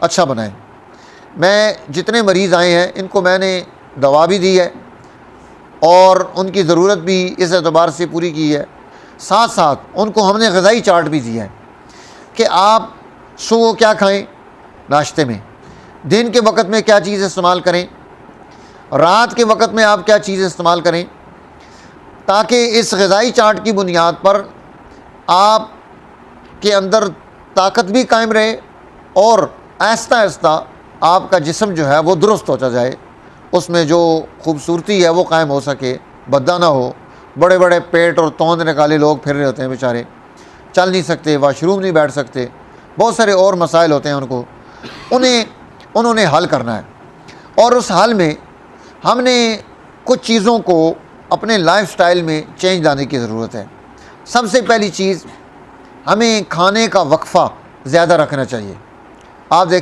अच्छा बनाएं। मैं जितने मरीज़ आए हैं इनको मैंने दवा भी दी है और उनकी ज़रूरत भी इस एतबार से पूरी की है। साथ साथ उनको हमने ग़िज़ाई चार्ट भी दिया है कि आप सुबह क्या खाएं नाश्ते में, दिन के वक़्त में क्या चीज़ इस्तेमाल करें, रात के वक़्त में आप क्या चीज़ इस्तेमाल करें, ताकि इस ग़िज़ाई चार्ट की बुनियाद पर आप के अंदर ताकत भी कायम रहे और आहिस्ता आहिस्ता आपका जिस्म जो है वो दुरुस्त होता जाए, उसमें जो खूबसूरती है वो कायम हो सके, बद्दा ना हो। बड़े बड़े पेट और तोंद निकाले लोग फिर रहे होते हैं बेचारे, चल नहीं सकते, वाशरूम नहीं बैठ सकते, बहुत सारे और मसाइल होते हैं उनको, उन्होंने हल करना है। और उस हल में हमने कुछ चीज़ों को अपने लाइफस्टाइल में चेंज लाने की ज़रूरत है। सबसे पहली चीज़, हमें खाने का वक्फ़ा ज़्यादा रखना चाहिए। आप